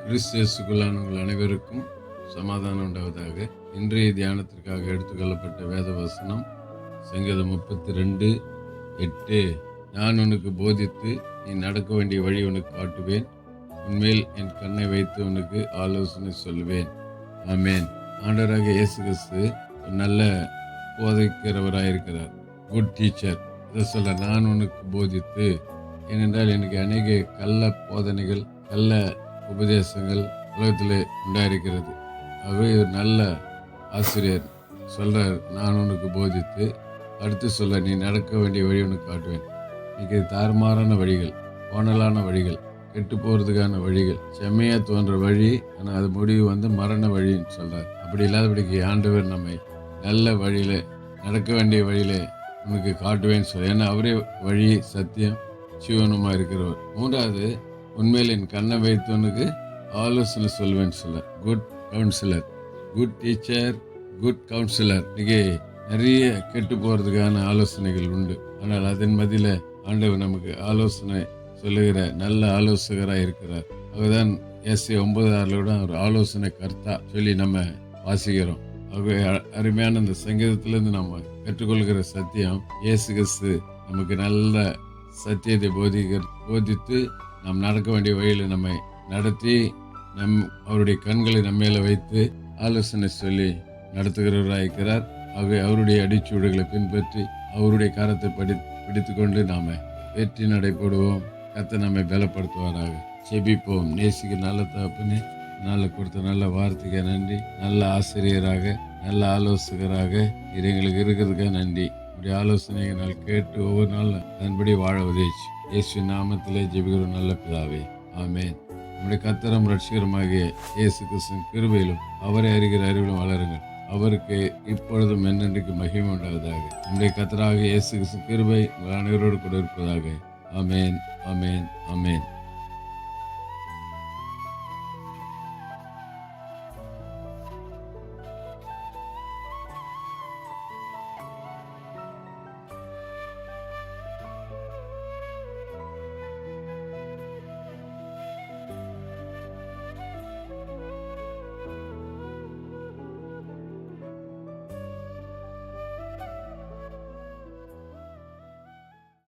கிறிஸ்துவுக்குள்ளான உங்கள் அனைவருக்கும் சமாதானம் உண்டாவதாக. இன்றைய தியானத்திற்காக எடுத்துக்கொள்ளப்பட்ட வேத வசனம் சங்கீதம் 32:8. நான் உனக்கு போதித்து நீ நடக்க வேண்டிய வழி உனக்கு காட்டுவேன், உன்மேல் என் கண்ணை வைத்து உனக்கு ஆலோசனை சொல்லுவேன். ஆமேன். ஆண்டவராக இயேசு கிறிஸ்து நல்ல போதிக்கிறவராயிருக்கிறார், குட் டீச்சர். இதை சொல்ல நான் உனக்கு போதித்து, ஏனென்றால் எனக்கு அநேக கள்ள போதனைகள், கள்ள உபதேசங்கள் உலகத்தில் உண்டாயிருக்கிறது. ஆகவே ஒரு நல்ல ஆசிரியர் சொல்றார், நான் உனக்கு போதித்து, அடுத்து சொல்ல நீ நடக்க வேண்டிய வழி உனக்கு காட்டுவேன். இன்னைக்கு தாறுமாறான வழிகள், கோணலான வழிகள், கெட்டு போறதுக்கான வழிகள், செம்மையா தோன்ற வழி, ஆனால் அது முடிவு மரண வழின்னு சொல்றார். அப்படி இல்லாதபடிக்கு ஆண்டவர் நம்மை நல்ல வழியில, நடக்க வேண்டிய வழியில உனக்கு காட்டுவேன்னு சொல்ல. ஏன்னா அவரே வழி, சத்தியம், ஜீவனுமா இருக்கிறவர். மூன்றாவது, உண்மையில் என் கண்ணை வைத்தவனுக்கு ஆலோசனை சொல்வேன்னு சொல்ல. Good councillor, good teacher, good councillor. இன்னைக்கு நிறைய கெட்டு போறதுக்கான ஆலோசனைகள் உண்டு. ஆனால் அதன் மத்தியில ஆண்டவர் நமக்கு ஆலோசனை சொல்லுகிற நல்ல ஆலோசகராக இருக்கிறார். அதுதான் ஏசாயா 9:6 ஒரு ஆலோசனை கர்த்தா சொல்லி நம்ம வாசிக்கிறோம். ஆகவே அருமையான இந்த சங்கீதத்திலிருந்து நம்ம கற்றுக்கொள்கிற சத்தியம், இயேசு கிறிஸ்து நமக்கு நல்ல சத்தியத்தை போதித்து நாம் நடக்க வேண்டிய வழியில் நம்மை நடத்தி, அவருடைய கண்களை நம்ம மேல வைத்து ஆலோசனை சொல்லி நடத்துகிறவராயிருக்கிறார். ஆகவே அவருடைய அடிச்சூடுகளை பின்பற்றி அவருடைய கரத்தை பிடித்து கொண்டு நாம வெற்றி நடைபெறுவோம். கர்த்தர் நம்மை பலப்படுத்துவாராக. செபிப்போம். நேசிக்க நல்ல தகப்பனே, நல்ல கொடுத்த நல்ல வார்த்தைக்கு நன்றி. நல்ல ஆசிரியராக, நல்ல ஆலோசகராக எங்களுக்கு இருக்கிறதுக்காக நன்றி. உடைய ஆலோசனையை நாள் கேட்டு ஒவ்வொரு நாளும் அதன்படி வாழ உதவிச்சு. இயேசு நாமத்திலே ஜெபிக்கிறோம் நல்ல பிதாவே, ஆமேன். நம்முடைய கர்த்தரும் ரட்சகருமாகிய இயேசு கிறிஸ்துவின் கிருபையிலும் அவரை அறிகிற அறிவிலும் வளருங்கள். அவருக்கு இப்பொழுதும் என்னென்றைக்கு மகிமை உண்டாவதாக. நம்முடைய கர்த்தராகிய இயேசு கிறிஸ்துவின் கிருபை உங்கள் அனைவரோடு கூட இருப்பதாக. ஆமேன், ஆமேன், ஆமேன்.